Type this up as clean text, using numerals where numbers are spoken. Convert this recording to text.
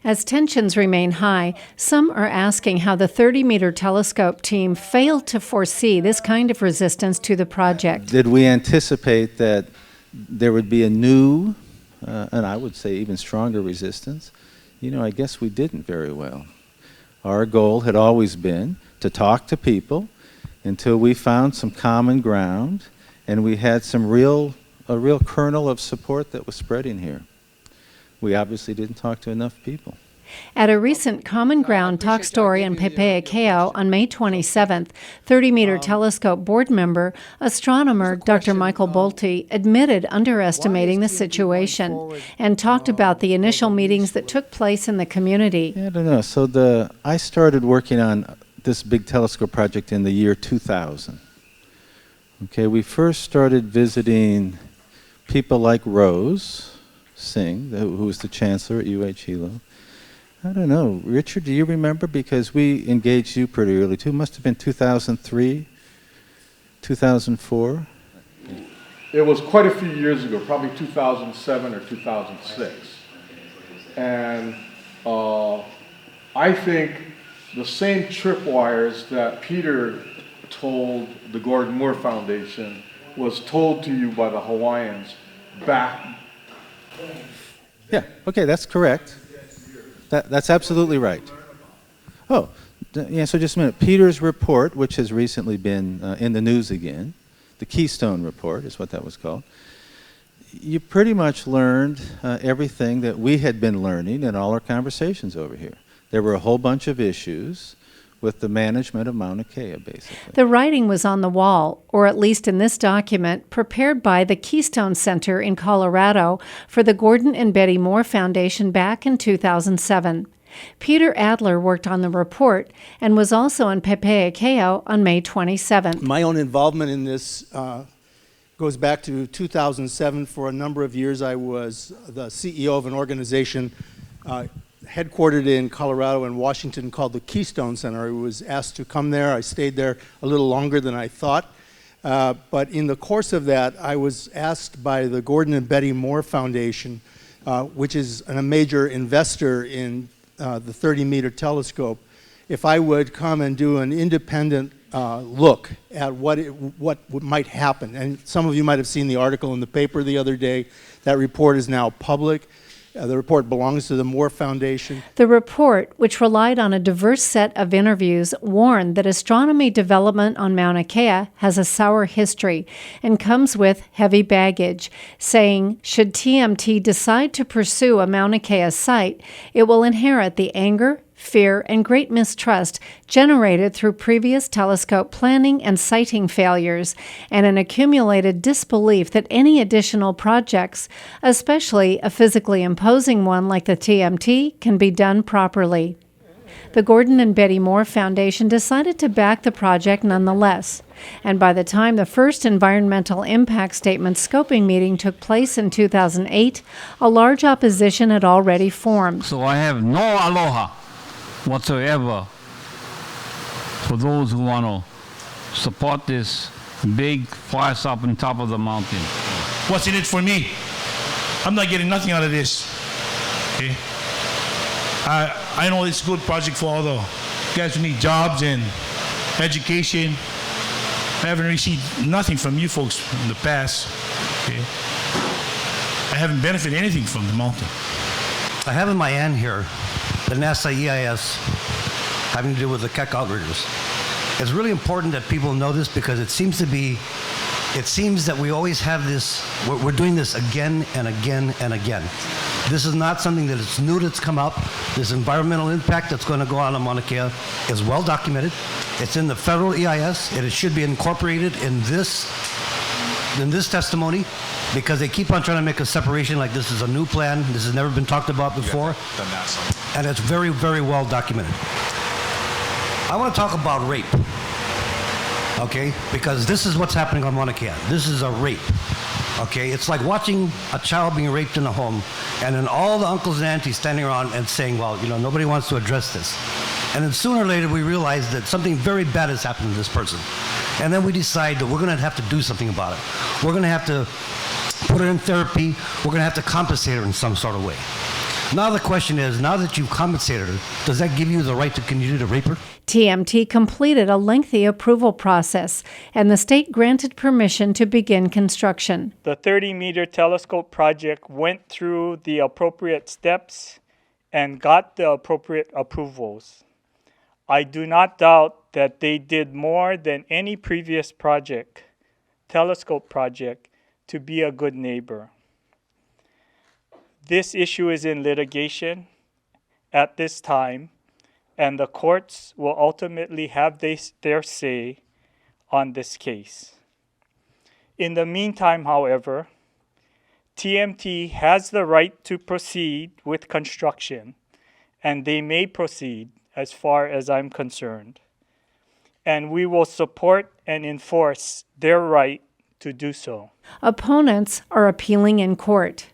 As tensions remain high, some are asking how the 30-meter telescope team failed to foresee this kind of resistance to the project. Did we anticipate that there would be a new, and I would say even stronger resistance? I guess we didn't very well. Our goal had always been to talk to people until we found some common ground and we had a real kernel of support that was spreading here. We obviously didn't talk to enough people. At a recent Common Ground talk story in Mauna Kea on May 27th, 30-meter telescope board member, astronomer Dr. Michael Bolte admitted underestimating the situation and talked about the initial meetings that took place in the community. I don't know. So I started working on this big telescope project in the year 2000. Okay, we first started visiting people like Rose Singh, who was the chancellor at UH-Hilo. I don't know. Richard, do you remember? Because we engaged you pretty early, too. It must have been 2003, 2004. It was quite a few years ago, probably 2007 or 2006. And I think the same tripwires that Peter told the Gordon Moore Foundation was told to you by the Hawaiians back. Yeah, okay, that's correct. That's absolutely right. Oh, yeah, so just a minute. Peter's report, which has recently been in the news again, the Keystone Report is what that was called, you pretty much learned everything that we had been learning in all our conversations over here. There were a whole bunch of issues with the management of Mauna Kea, basically. The writing was on the wall, or at least in this document, prepared by the Keystone Center in Colorado for the Gordon and Betty Moore Foundation back in 2007. Peter Adler worked on the report and was also in Mauna Kea on May 27th. My own involvement in this goes back to 2007. For a number of years, I was the CEO of an organization headquartered in Colorado and Washington called the Keystone Center. I was asked to come there. I stayed there a little longer than I thought. But in the course of that, I was asked by the Gordon and Betty Moore Foundation, which is a major investor in the 30-meter telescope, if I would come and do an independent look at what might happen. And some of you might have seen the article in the paper the other day. That report is now public. The report belongs to the Moore Foundation. The report, which relied on a diverse set of interviews, warned that astronomy development on Mauna Kea has a sour history and comes with heavy baggage, saying, should TMT decide to pursue a Mauna Kea site, it will inherit the anger, fear, and great mistrust generated through previous telescope planning and siting failures, and an accumulated disbelief that any additional projects, especially a physically imposing one like the TMT, can be done properly. The Gordon and Betty Moore Foundation decided to back the project nonetheless, and by the time the first environmental impact statement scoping meeting took place in 2008, a large opposition had already formed. So I have no aloha whatsoever for those who want to support this big forest up on top of the mountain. What's in it for me? I'm not getting nothing out of this. Okay? I know it's a good project for all the guys who need jobs and education. I haven't received nothing from you folks in the past. Okay? I haven't benefited anything from the mountain. I have in my hand here the NASA EIS having to do with the Keck outriggers. It's really important that people know this because it seems that we always have this, we're doing this again and again and again. This is not something that is new that's come up. This environmental impact that's going to go on Mauna Kea is well documented. It's in the federal EIS, and it should be incorporated in this testimony, because they keep on trying to make a separation like this is a new plan. This has never been talked about before. And it's very, very well documented. I want to talk about rape, okay? Because this is what's happening on Mauna Kea. This is a rape, okay? It's like watching a child being raped in a home, and then all the uncles and aunties standing around and saying, well, nobody wants to address this. And then sooner or later, we realize that something very bad has happened to this person. And then we decide that we're going to have to do something about it. We're going to have to put her in therapy. We're going to have to compensate her in some sort of way. Now the question is, now that you've compensated her, does that give you the right to continue to rape her? TMT completed a lengthy approval process, and the state granted permission to begin construction. The 30-meter telescope project went through the appropriate steps and got the appropriate approvals. I do not doubt that they did more than any previous telescope project, to be a good neighbor. This issue is in litigation at this time, and the courts will ultimately have their say on this case. In the meantime, however, TMT has the right to proceed with construction, and they may proceed as far as I'm concerned. And we will support and enforce their right to do so. Opponents are appealing in court.